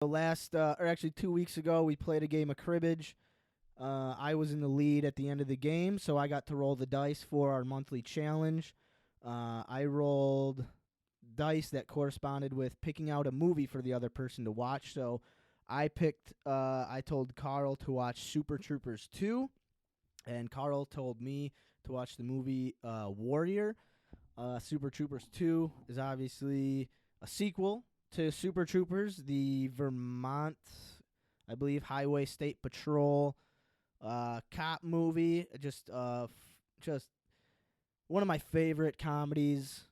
Or actually 2 weeks ago, we played a game of cribbage. I was in the lead at the end of the game, so I got to roll the dice for our monthly challenge. I rolled dice that corresponded with picking out a movie for the other person to watch. So I told Carl to watch Super Troopers 2, and Carl told me to watch the movie Warrior. Super Troopers 2 is obviously a sequel to Super Troopers, the Vermont, I believe, Highway State Patrol cop movie. Just one of my favorite comedies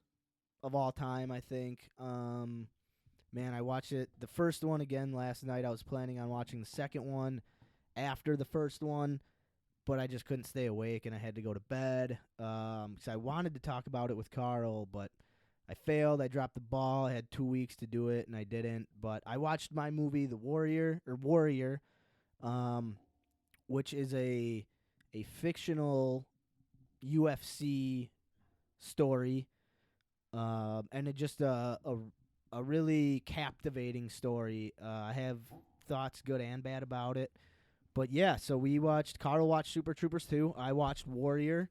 of all time, I think. Man, I watched it, the first one again last night. I was planning on watching the second one after the first one, but I just couldn't stay awake, and I had to go to bed. Because I wanted to talk about it with Carl, but I failed. I dropped the ball. I had 2 weeks to do it, and I didn't. But I watched my movie, Warrior, which is a fictional UFC story, and it just a really captivating story. I have thoughts, good and bad, about it. But yeah, so Carl watched Super Troopers 2. I watched Warrior.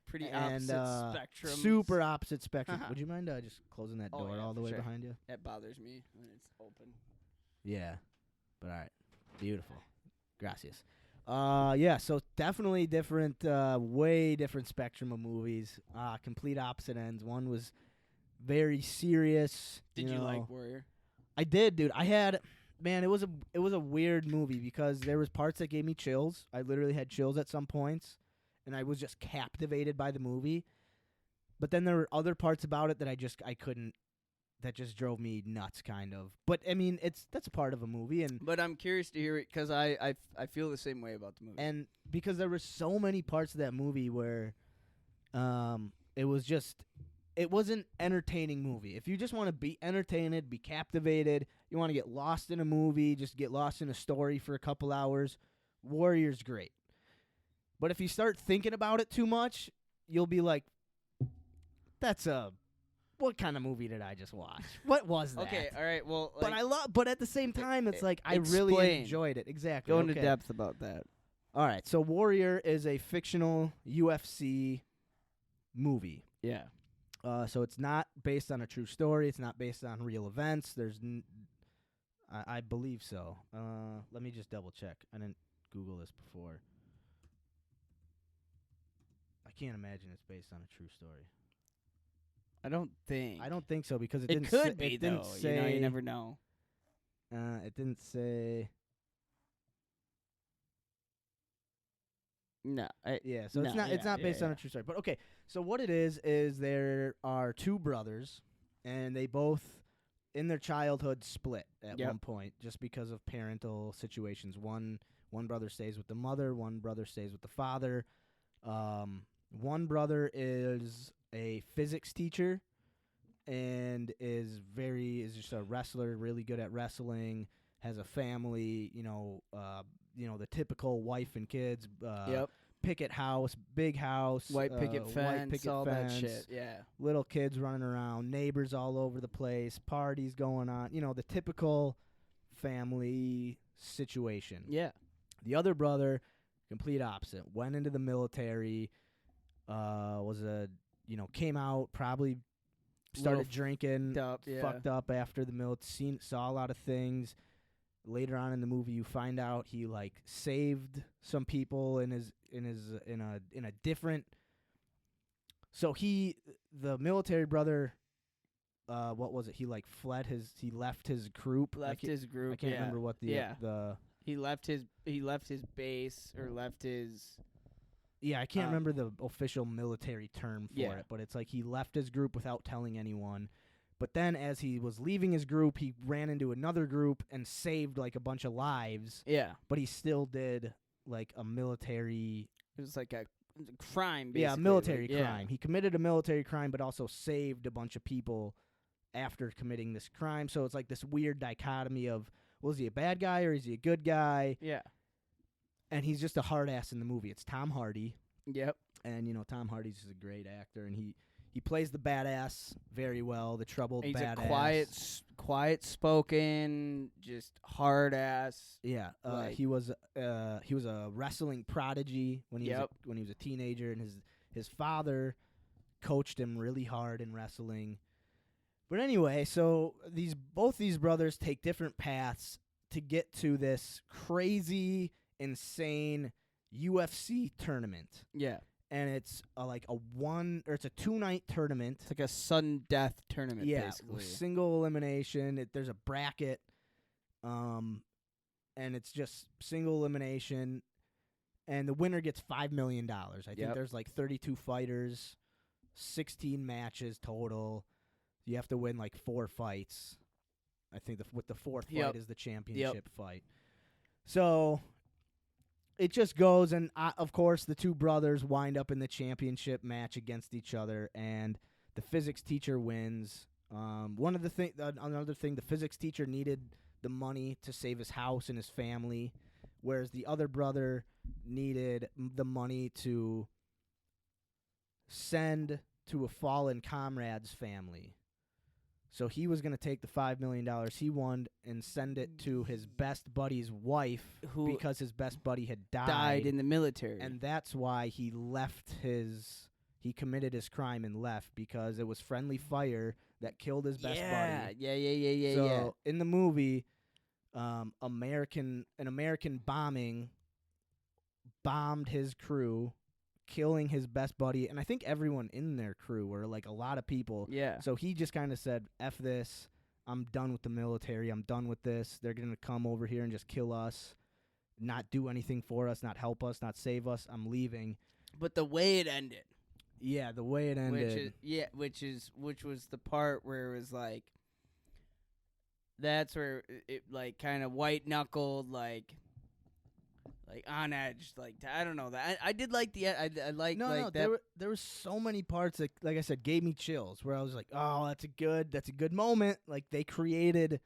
Pretty opposite spectrum. Super opposite spectrum. Would you mind just closing that door all the way sure. behind you? That bothers me when it's open. Yeah. But all right. Beautiful. Gracias. Yeah, so definitely different, way different spectrum of movies. Complete opposite ends. One was very serious. Did you like Warrior? I did, dude. Man, it was a weird movie because there was parts that gave me chills. I literally had chills at some points, and I was just captivated by the movie. But then there were other parts about it that I couldn't. That just drove me nuts, kind of. But I mean, that's a part of a movie, But I'm curious to hear it because I feel the same way about the movie. and because there were so many parts of that movie where, it wasn't entertaining movie. If you just want to be entertained, be captivated, you want to get lost in a movie, just get lost in a story for a couple hours, Warrior's great. But if you start thinking about it too much, you'll be like, what kind of movie did I just watch? What was that? Okay, all right, well, but at the same time, it's like I really enjoyed it. Exactly. Go into depth about that. All right, so Warrior is a fictional UFC movie. Yeah. So it's not based on a true story. It's not based on real events. I believe so. Let me just double check. I didn't Google this before. I can't imagine it's based on a true story. I don't think so because it it didn't could say, be, it didn't though. say, You never know. It didn't say. No. So it's not based on a true story. But okay, so what it is there are two brothers, and they both in their childhood split at one point just because of parental situations. One brother stays with the mother, one brother stays with the father. One brother is a physics teacher and is just a wrestler, really good at wrestling, has a family, the typical wife and kids, picket house, big house, white picket fence, all that shit. Yeah. Little kids running around, neighbors all over the place, parties going on, the typical family situation. Yeah. The other brother, complete opposite, went into the military, came out, probably started drinking, fucked up after the military, saw a lot of things. Later on in the movie, you find out he saved some people in a different. So the military brother, what was it? He left his group. I can't remember what the He left his base or left his. Yeah, I can't remember the official military term for it, but it's like he left his group without telling anyone. But then as he was leaving his group, he ran into another group and saved a bunch of lives. Yeah. But he still did a military. It was like a crime, basically. Yeah, a military crime. He committed a military crime, but also saved a bunch of people after committing this crime. So it's like this weird dichotomy of, is he a bad guy or is he a good guy? Yeah. And he's just a hard ass in the movie. It's Tom Hardy. Yep. And Tom Hardy's just a great actor, and he plays the badass very well, the troubled He's badass. a quiet spoken, just hard ass. Yeah, like- he was a wrestling prodigy when he Yep. when he was a teenager, and his father coached him really hard in wrestling. But anyway, so both these brothers take different paths to get to this crazy, insane UFC tournament, Yeah. and it's it's a 2-night tournament. It's like a sudden death tournament, Yeah, basically. with single elimination. There's a bracket, and it's just single elimination, and the winner gets $5 million. I think Yep. there's like 32 fighters, 16 matches total. You have to win like 4 fights. I think with the fourth Yep. fight is the championship fight. So it just goes, and of course the two brothers wind up in the championship match against each other, and the physics teacher wins. Another thing, the physics teacher needed the money to save his house and his family, whereas the other brother needed the money to send to a fallen comrade's family. So he was going to take the $5 million he won and send it to his best buddy's wife, Who because his best buddy had died in the military. and that's why he committed his crime and left, because it was friendly fire that killed his best buddy. Yeah. So in the movie, an American bombing bombed his crew, killing his best buddy, and I think everyone in their crew were like a lot of people. Yeah. So he just kind of said, F this, I'm done with the military, I'm done with this. They're going to come over here and just kill us, not do anything for us, not help us, not save us. I'm leaving. But the way it ended, Yeah, the way it ended. which was the part where it was like, that's where it like kind of white knuckled, like on edge, like I don't know that I did like the I like No, like no, that. there were so many parts that, like I said, gave me chills, where I was like, oh, that's a good moment. Like, they created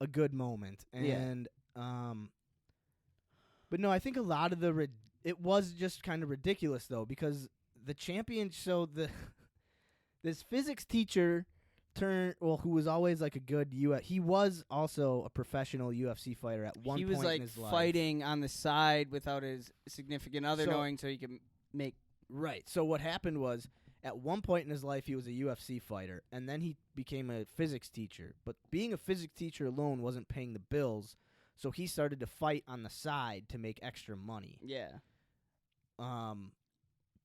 a good moment. Yeah. And but no, I think a lot of it was just kind of ridiculous though, because the champion, so this physics teacher who was always like a good he was also a professional UFC fighter at one He point was like in his life. fighting on the side without his significant other So- knowing, so he could make. Right. So what happened was, at one point in his life, he was a UFC fighter, and then he became a physics teacher. But being a physics teacher alone wasn't paying the bills, so he started to fight on the side to make extra money. Yeah.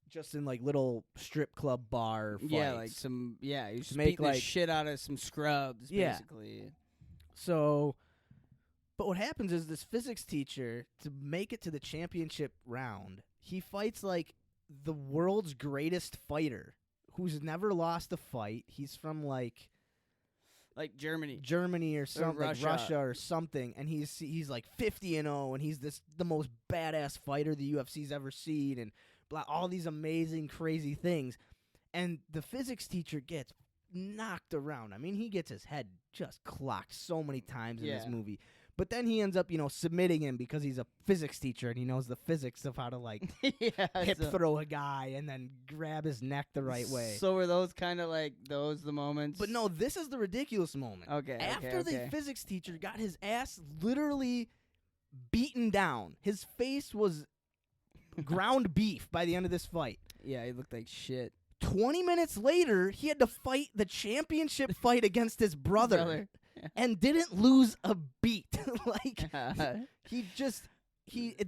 Just in like little strip club bar fights. Yeah, like some. Yeah, he was just make, beating the like- shit out of some scrubs, Yeah. basically. So, but what happens is, this physics teacher, to make it to the championship round, he fights like the world's greatest fighter who's never lost a fight. He's from like Germany. or something, like Russia. Russia or something, and he's like 50-0, and he's the most badass fighter the UFC's ever seen, and all these amazing, crazy things. And the physics teacher gets knocked around. I mean, he gets his head just clocked so many times in this Yeah. movie. But then he ends up, submitting him, because he's a physics teacher and he knows the physics of how to like Yeah. hip so- throw a guy and then grab his neck the right way. So were those kind of like the moments? But no, this is the ridiculous moment. Okay. After okay. the physics teacher got his ass literally beaten down, his face was ground beef by the end of this fight. Yeah, he looked like shit. 20 minutes later, he had to fight the championship fight against his brother and didn't lose a beat. Like,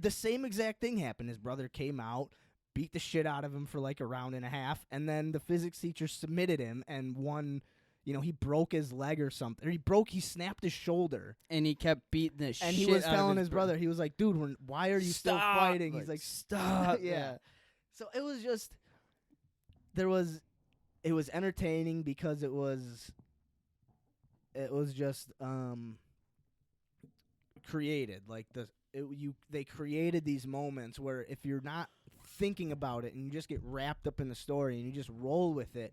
the same exact thing happened. His brother came out, beat the shit out of him for like a round and a half, and then the physics teacher submitted him and won. He broke his leg or something. Or he snapped his shoulder. And he kept beating the shit. And he was out of telling his brother, he was like, dude, why are you still Stop! fighting? He's like, stop. Yeah. So it was just, it was entertaining, because it was just created. Like, they created these moments where, if you're not thinking about it and you just get wrapped up in the story and you just roll with it,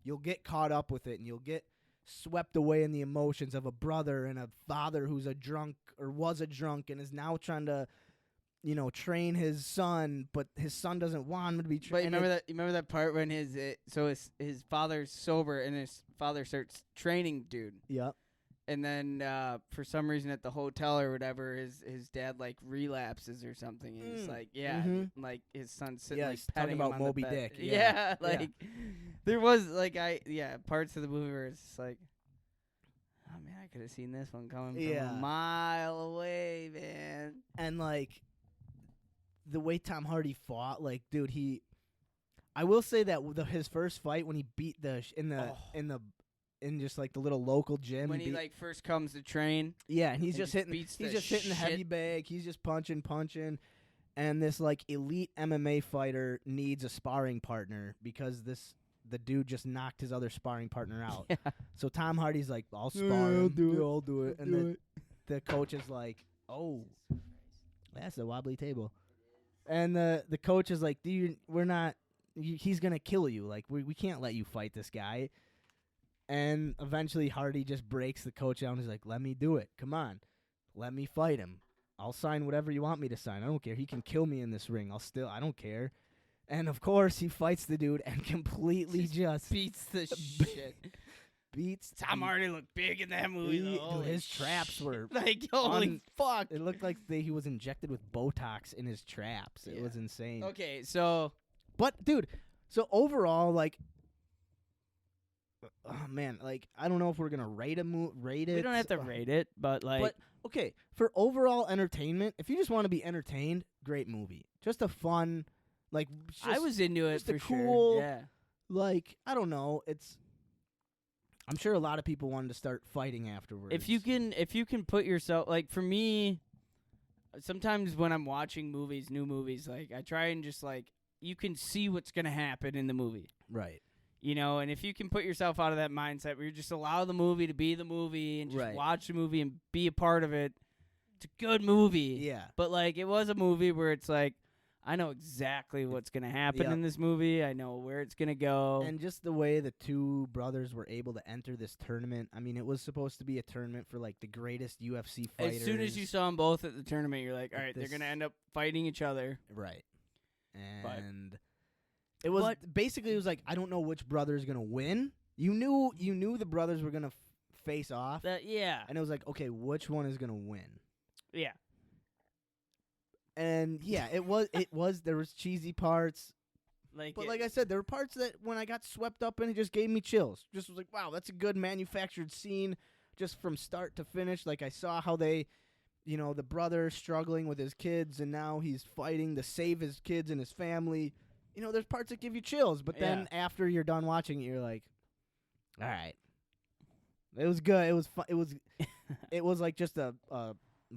you'll get caught up with it, and you'll get swept away in the emotions of a brother and a father who's a drunk, or was a drunk, and is now trying to train his son, but his son doesn't want him to be But trained. you remember that part when his father's sober and his father starts training dude. Yep. And then for some reason at the hotel or whatever, his dad like relapses or something, and it's like like his son's sitting like petting talking about him on Moby the bed. Dick. Yeah, like there was like parts of the movie where it's just like, oh man, I could have seen this one coming from a mile away, man. And like the way Tom Hardy fought, like dude, I will say that his first fight when he beat in just like the little local gym when he like first comes to train. Yeah, and he's just hitting the heavy shit. bag. He's just punching, and this like elite MMA fighter needs a sparring partner because the dude just knocked his other sparring partner out. Yeah. So Tom Hardy's like, I'll spar him. I'll do it. And the coach is like, oh, that's a wobbly table. And the coach is like, dude, he's gonna kill you. Like we can't let you fight this guy. And eventually Hardy just breaks the coach out and he's like, let me do it. Come on. Let me fight him. I'll sign whatever you want me to sign. I don't care. He can kill me in this ring. I don't care. And, of course, he fights the dude and completely just beats the shit. Beats. Tom Hardy looked big in that movie, though. Dude, his traps were like, holy fuck. It looked like he was injected with Botox in his traps. It was insane. Okay, so. But, dude, so overall, like, oh man, like I don't know if we're gonna rate it. We don't have to rate it, but like. But okay, for overall entertainment, if you just want to be entertained, great movie. Just a fun, like. I was into it for cool, sure. Yeah. Like I don't know, I'm sure a lot of people wanted to start fighting afterwards. If you can put yourself like for me, sometimes when I'm watching new movies, like I try and just like you can see what's gonna happen in the movie, right? And if you can put yourself out of that mindset where you just allow the movie to be the movie and just watch the movie and be a part of it, it's a good movie. Yeah. But, like, it was a movie where it's like, I know exactly what's going to happen in this movie. I know where it's going to go. And just the way the two brothers were able to enter this tournament. I mean, it was supposed to be a tournament for, like, the greatest UFC fighters. As soon as you saw them both at the tournament, you're like, all right, they're going to end up fighting each other. Right. And... It was like I don't know which brother is gonna win. You knew the brothers were gonna face off. Yeah. And it was like, okay, which one is gonna win? Yeah. And yeah, it was there was cheesy parts. Like I said, there were parts that when I got swept up in, it just gave me chills. Just was like, wow, that's a good manufactured scene, just from start to finish. Like I saw how they, the brother struggling with his kids, and now he's fighting to save his kids and his family. There's parts that give you chills, but then after you're done watching it, you're like, all right. It was good. It was it was like just a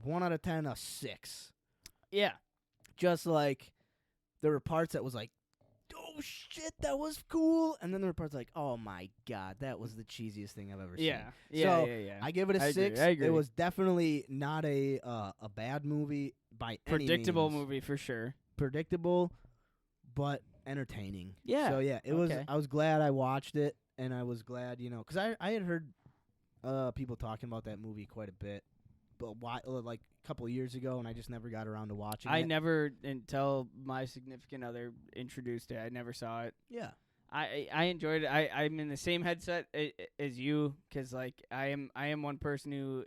1 out of 10, a 6. Yeah. Just like there were parts that was like, oh shit, that was cool. And then there were parts like, oh my God, that was the cheesiest thing I've ever seen. Yeah. I give it a 6. I agree. It was definitely not a bad movie by any means. Predictable movie for sure. Predictable, but entertaining. Yeah. So yeah, it was. I was glad I watched it, and I was glad, because I had heard people talking about that movie quite a bit, but like a couple of years ago, and I just never got around to watching it. I never, until my significant other introduced it, I never saw it. Yeah. I enjoyed it. I'm in the same headset as you, because like I am one person who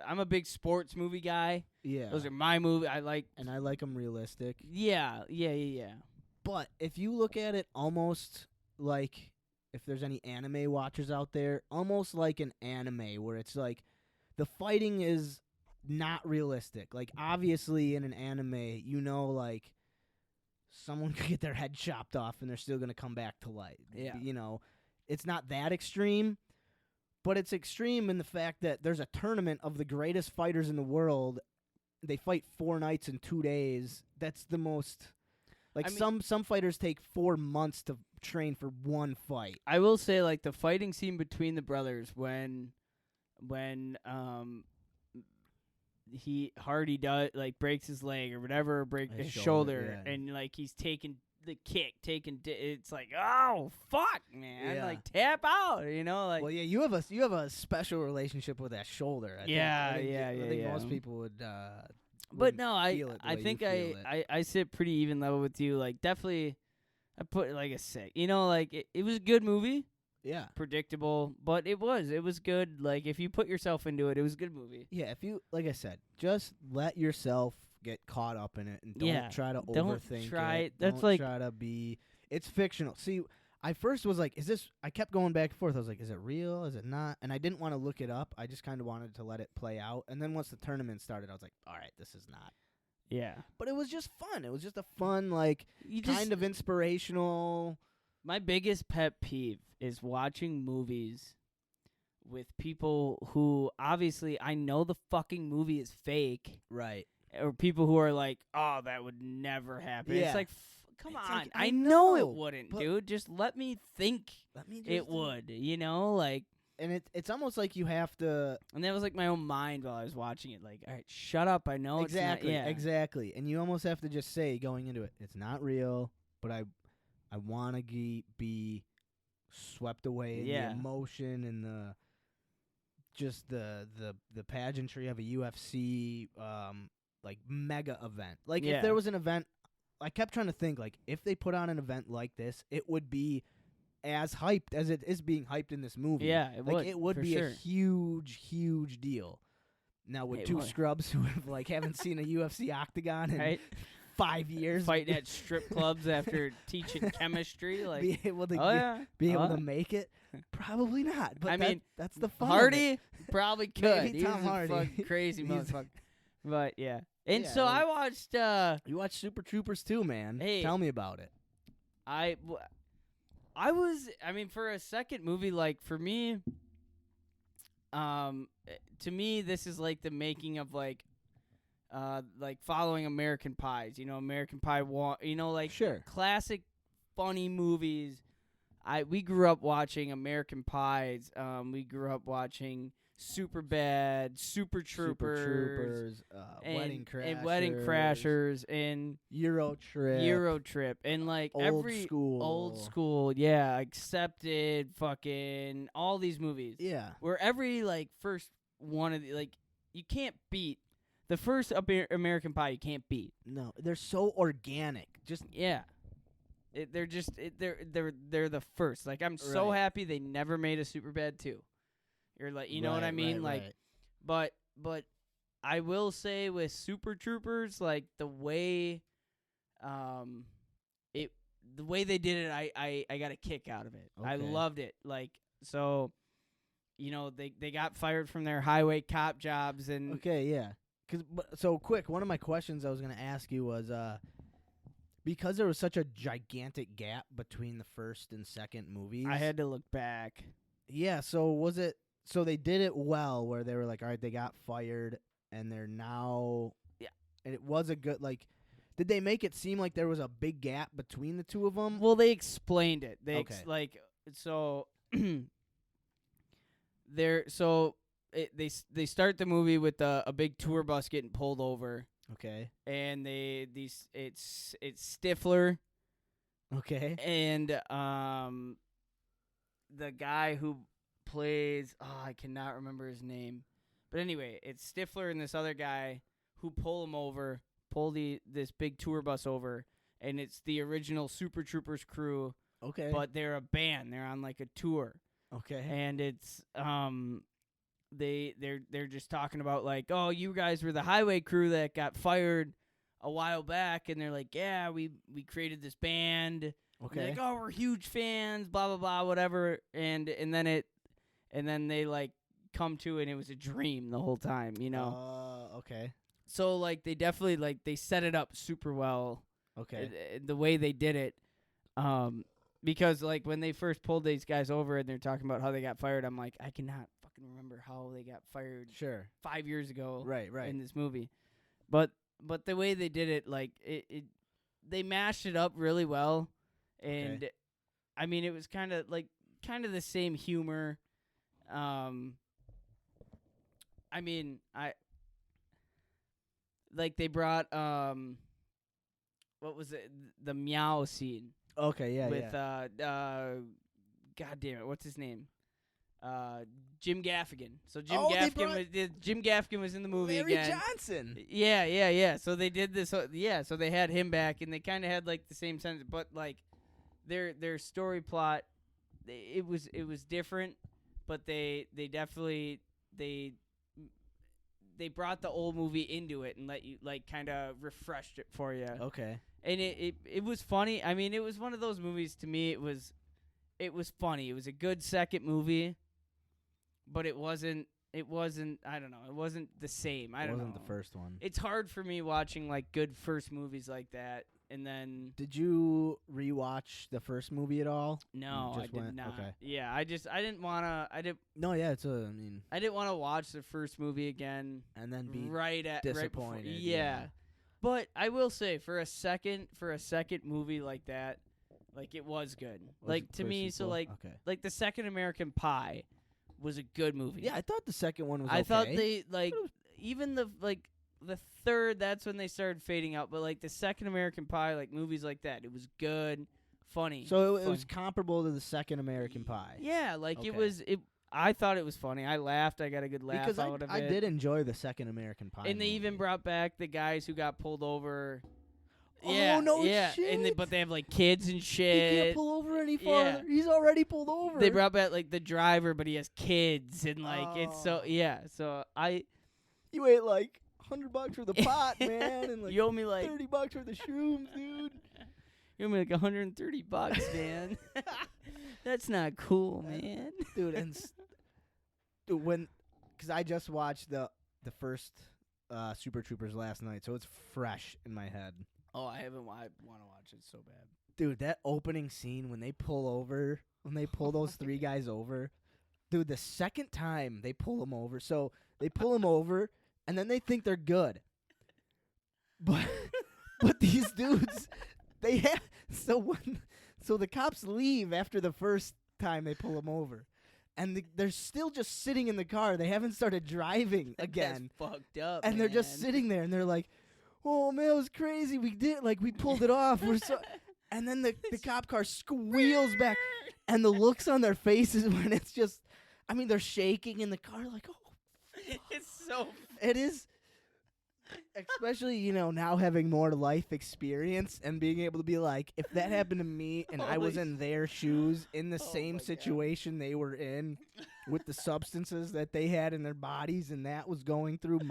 I'm a big sports movie guy. Yeah. Those are my movie. I like them realistic. Yeah. But if you look at it almost like, if there's any anime watchers out there, almost like an anime where it's like the fighting is not realistic. Like, obviously in an anime, like someone could get their head chopped off and they're still going to come back to life. Yeah. It's not that extreme, but it's extreme in the fact that there's a tournament of the greatest fighters in the world. They fight 4 nights in 2 days. That's the most... Like, some fighters take 4 months to train for one fight. I will say, like, the fighting scene between the brothers when Hardy breaks his leg or whatever, his shoulder, and like he's taking the kick, it's like, oh fuck, man, like tap out, like. Well, yeah, you have a special relationship with that shoulder. I think I think most people would But no, I feel it the way think you feel it. I sit pretty even level with you. Like definitely, I put like a 6. You know, like it was a good movie. Yeah. Predictable, but it was good. Like if you put yourself into it, it was a good movie. Yeah, if you, like I said, just let yourself get caught up in it and don't try to overthink it. That's don't try to be. It's fictional. See, I first was like, is this? I kept going back and forth. I was like, is it real? Is it not? And I didn't want to look it up. I just kind of wanted to let it play out. And then once the tournament started, I was like, all right, this is not. Yeah. But it was just fun. It was just a fun, like, kind of inspirational. My biggest pet peeve is watching movies with people who obviously I know the fucking movie is fake. Right. Or people who are like, oh, that would never happen. Yeah. It's like, come It's on. like, I I know it know, wouldn't, but- dude. Just let me think it would, you know? Like, And it's almost like you have to. and that was like my own mind while I was watching it. Like, all right, shut up. I know Exactly. it's not. Yeah. Exactly. And you almost have to just say going into it, it's not real, but I want to be swept away in the emotion and the pageantry of a UFC like mega event. Like if there was an event, I kept trying to think like if they put on an event like this, it would be as hyped as it is being hyped in this movie. Yeah, it would be a huge deal. Now with two scrubs who haven't seen a UFC octagon in 5 years, fighting at strip clubs after teaching chemistry, like be able to to make it, probably not. But I mean, that's the fun. Hardy probably could. Maybe Tom Hardy, a crazy motherfucker. But yeah, and so I watched. You watched Super Troopers too, man. Hey, tell me about it. I mean, for a second movie, like for me, to me, this is like the making of like following American Pies. You know, American Pie 1. You know, like classic funny movies. We grew up watching American Pies. We grew up watching Superbad, Super Troopers, Wedding Crashers, and Wedding Crashers, and Euro Trip, and like old school, yeah, Accepted, fucking all these movies, yeah, where every like first one of the like you can't beat the first American Pie. You can't beat. No, they're so organic. Just they're the first. Like I'm so happy they never made a Superbad 2. You're like, you know what I mean? But I will say with Super Troopers, like the way they did it, I got a kick out of it. Okay. I loved it. Like, so, you know, they got fired from their highway cop jobs and so quick, one of my questions I was going to ask you was because there was such a gigantic gap between the first and second movies, I had to look back. Yeah, so was it so they did it well where they were like, all right, they got fired and they're now and it was a good did they make it seem like there was a big gap between the two of them? Well, they explained it. They they start the movie with a big tour bus getting pulled over. Okay. And it's Stifler. Okay. And the guy who plays I cannot remember his name. But anyway, it's Stifler and this other guy who pull this big tour bus over, and it's the original Super Troopers crew. Okay. But they're a band. They're on like a tour. Okay. And it's they're just talking about like, oh, you guys were the highway crew that got fired a while back, and they're like, yeah, we created this band. Okay. And they're like, oh, we're huge fans, blah blah blah, whatever. And then they like come to it, and it was a dream the whole time, you know. Okay. So like they definitely they set it up super well. Okay. The way they did it, because like when they first pulled these guys over and they're talking about how they got fired, I'm like, I cannot fucking remember how they got fired. Sure. 5 years ago. Right. In this movie, but the way they did it, like they mashed it up really well, and I mean it was kind of the same humor. I mean they brought what was it, the meow scene. Okay, yeah, with God damn it, what's his name? Jim Gaffigan. So Jim Gaffigan was in the movie Larry again. Johnson. Yeah. So they did this. So they had him back, and they kind of had like the same sense, but like their story plot, it was different, but they definitely they brought the old movie into it and let you like kind of refreshed it for you. Okay. And it was funny. I mean, it was one of those movies to me. It was funny. It was a good second movie, but it wasn't. I don't know. It wasn't the same. I don't know. It wasn't the first one. It's hard for me watching like good first movies like that, and then. Did you rewatch the first movie at all? No, I did not. Okay. Yeah, I didn't wanna. No, yeah, I didn't want to watch the first movie again and then be Right disappointed. before, yeah. But I will say, for a second movie like that, like it was good. Like to me, so like like the second American Pie was a good movie. Yeah, I thought the second one was okay. I thought they like even the third, that's when they started fading out. But like the second American Pie, like movies like that, it was good, funny. So it was comparable to the second American Pie. Yeah, like it was. I thought it was funny. I laughed. I got a good laugh because out of it. I did enjoy the second American Pie. And they even brought back the guys who got pulled over. Yeah, no shit. And but they have like kids and shit. He can't pull over any farther. Yeah. He's already pulled over. They brought back like the driver, but he has kids and like it's so So you ate like $100 for the pot, man, and like you owe me like $30 for the shrooms, dude. You owe me like $130, man. That's not cool, man. Dude, and because I just watched the first Super Troopers last night, so it's fresh in my head. Oh, I haven't. I want to watch it so bad. Dude, that opening scene when they pull those three guys over, dude, the second time they pull them over, so they pull them over, and then they think they're good. But these dudes, so the cops leave after the first time they pull them over. And they're still just sitting in the car. They haven't started driving again. That's fucked up, and they're just sitting there, and they're like, "Oh man, it was crazy. We pulled it off. We're so." And then the cop car squeals back, and the looks on their faces when it's just, I mean, they're shaking in the car like, "Oh." It's so. It is. Especially, now having more life experience and being able to be like, if that happened to me and I was in their shoes in the same situation they were in with the substances that they had in their bodies and that was going through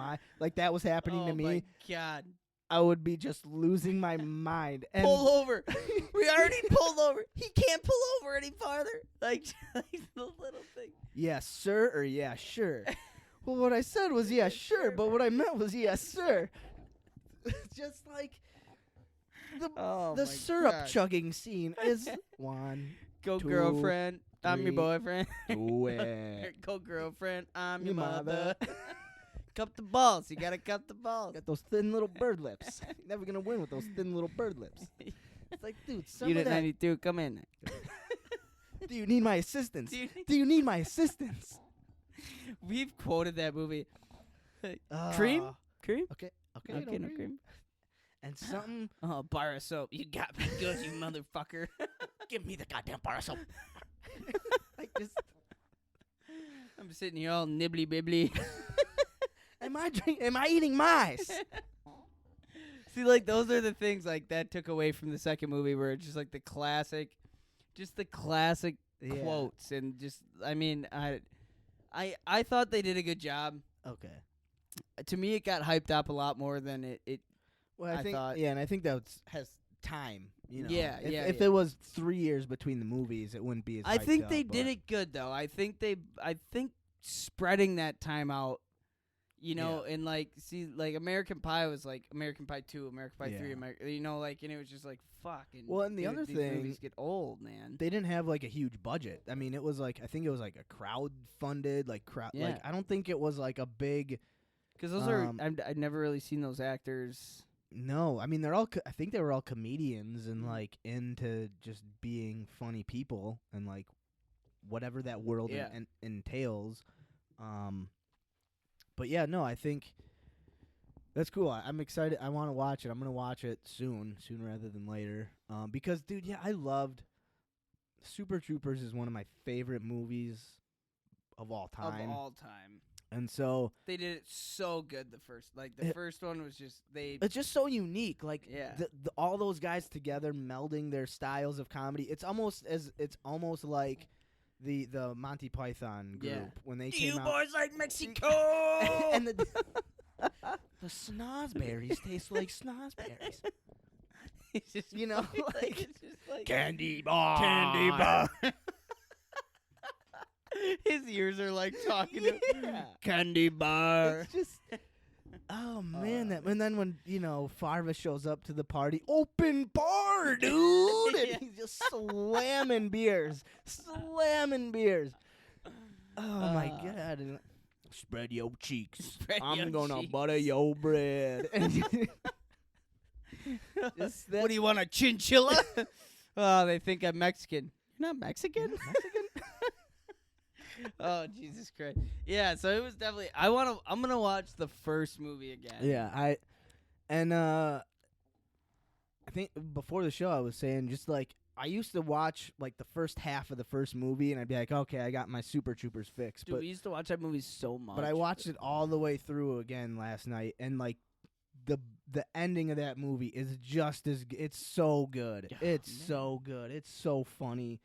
that was happening to me. Oh my God. I would be just losing my mind. And pull over. We already pulled over. He can't pull over any farther. Like the little thing. Yes, sir, or yeah, sure. Well, what I said was, yeah, sure, but what I meant was, yes, sir. Just like the syrup chugging scene is one. Go, two, girlfriend. I'm your boyfriend. Do it. Go, girlfriend. I'm your mother. Cup the balls. You got to cut the balls. Got those thin little bird lips. You're never going to win with those thin little bird lips. It's like, dude, some Unit of that. 92, come in. Do you need my assistance? Do you need my assistance? We've quoted that movie. Cream? Cream? Okay, no cream. And something. Oh, bar of soap. You got me good, you motherfucker. Give me the goddamn bar of soap. I'm sitting here all nibbly bibbly. Am I eating mice? See, like those are the things like that took away from the second movie, where it's just like the classic quotes and just. I mean, I thought they did a good job. Okay. To me, it got hyped up a lot more than it. Well, I think, thought. Yeah, and I think that has time. Yeah, if it was 3 years between the movies, it wouldn't be as. I think up, they did it good though. I think spreading that time out, and like American Pie was like American Pie 2, American Pie 3, and it was just like fucking. Well, and the other these thing, movies get old, man. They didn't have like a huge budget. I mean, it was like I think it was like a crowd-funded crowd. Yeah. Like I don't think it was like a big. Because those are I've never really seen those actors. No, I mean they're all. I think they were all comedians and like into just being funny people and like whatever that world entails. But yeah, no, I think that's cool. I'm excited. I want to watch it. I'm gonna watch it sooner rather than later. Because dude, yeah, I loved Super Troopers. Is one of my favorite movies of all time. Of all time. And so they did it so good. The first one was just it's just so unique. Like yeah. all those guys together melding their styles of comedy. It's almost like the Monty Python group when they came out. You boys like Mexico. And the snozberries taste like snozberries. It's just you know, like it's just like candy bar. Candy bar. His ears are like talking to candy bar. It's just, oh man, and then when Farva shows up to the party, open bar, dude, and he's just slamming beers. Oh my god! And, spread your cheeks. I'm gonna butter your bread. What do you want, a chinchilla? Oh, they think I'm Mexican. You're not Mexican? Oh, Jesus Christ. Yeah, so it was definitely I'm going to watch the first movie again. Yeah, I think before the show I was saying just like I used to watch like the first half of the first movie and I'd be like, "Okay, I got my Super Troopers fix." Dude, we used to watch that movie so much. But I watched it all the way through again last night and like the ending of that movie is just as it's so good. Oh, it's man. so good. It's so funny.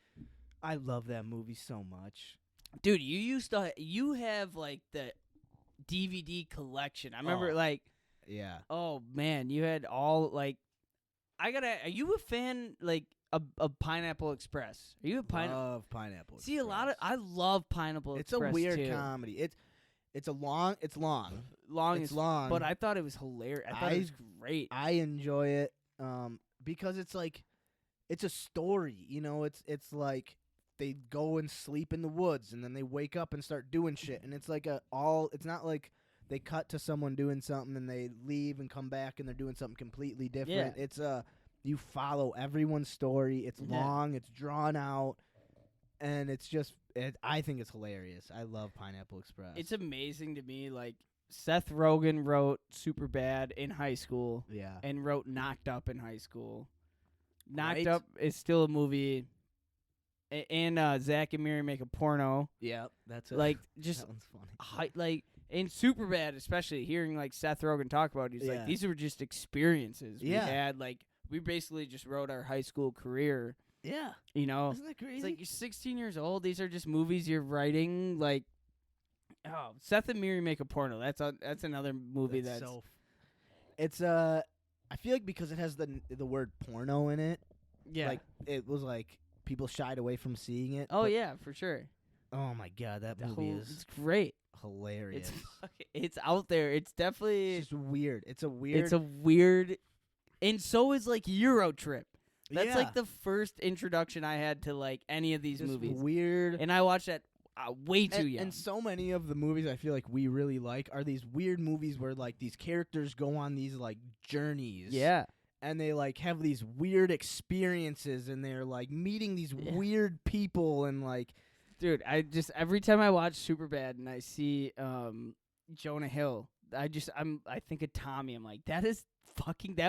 I love that movie so much. Dude, you have like the DVD collection. I remember yeah. Oh man, you had all like are you a fan like of Pineapple Express? Are you a Love Pineapple See Express. I love Pineapple Express. It's a weird too. comedy. It's long. It's long, but I thought it was hilarious. I thought it was great. I enjoy it because it's like it's a story, it's like they go and sleep in the woods and then they wake up and start doing shit and it's like it's not like they cut to someone doing something and they leave and come back and they're doing something completely different. Yeah. It's you follow everyone's story. It's long, it's drawn out, and it's just I think it's hilarious. I love Pineapple Express. It's amazing to me like Seth Rogen wrote Superbad in high school. Yeah. And wrote Knocked Up in high school. Knocked Right? Up is still a movie. And Zach and Miri make a porno. Yeah, that's it. Like just that one's funny. like in Superbad, especially hearing like Seth Rogen talk about it, he's like, these were just experiences we had. Like we basically just wrote our high school career. Yeah. Isn't that crazy? It's like you're 16 years old. These are just movies you're writing. Like, oh, Seth and Miri make a porno. That's another movie that's so. It's I feel like because it has the word porno in it. Yeah. Like it was like people shied away from seeing it. Oh yeah, for sure. Oh my god, that movie is It's great. hilarious. It's out there. It's definitely It's just weird. It's a weird, and so is like Euro Trip. That's Yeah. like the first introduction I had to like any of these just movies. weird. And I watched that way too young. And so many of the movies I feel like we really like are these weird movies where like these characters go on these like journeys. Yeah. And they like have these weird experiences and they're like meeting these weird people and like dude, I just every time I watch Superbad and I see Jonah Hill, I think of Tommy. I'm like, that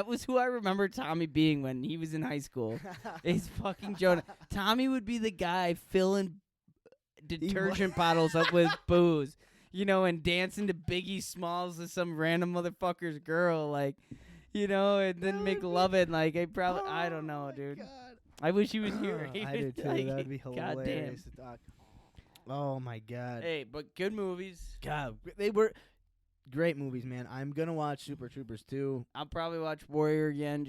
was who I remember Tommy being when he was in high school. It's fucking Jonah. Tommy would be the guy filling detergent bottles up with booze, and dancing to Biggie Smalls with some random motherfucker's girl, like, and then make love it. Like, I don't know, dude. God. I wish he was here. I do too. Like, That'd be hilarious to talk. Oh my god. Hey, but good movies. God, they were great movies, man. I'm gonna watch Super Troopers 2. I'll probably watch Warrior again,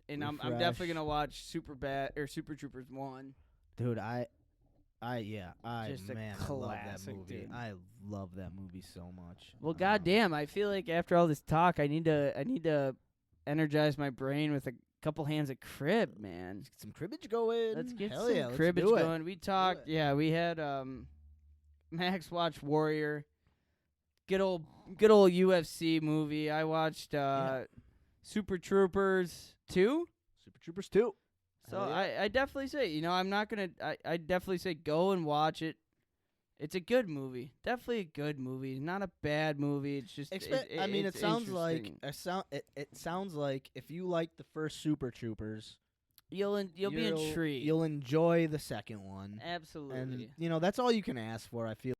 and I'm definitely Refresh. gonna watch Superbad or Super Troopers 1. Dude, just a man, I love that classic, movie. dude. I love that movie so much. Well, goddamn, I feel like after all this talk, I need to energize my brain with a couple hands of crib, man. Let's get some cribbage going. Let's get Hell some yeah, let's cribbage do it. going. We talked, we had Max watched Warrior. Good old UFC movie. I watched Super Troopers 2. Super Troopers 2. So Hell yeah. I definitely say, I'm not gonna. I definitely say go and watch it. It's a good movie. Definitely a good movie. Not a bad movie. It's just. It sounds like it sounds like if you like the first Super Troopers, you'll be intrigued. You'll enjoy the second one. Absolutely. And that's all you can ask for. I feel.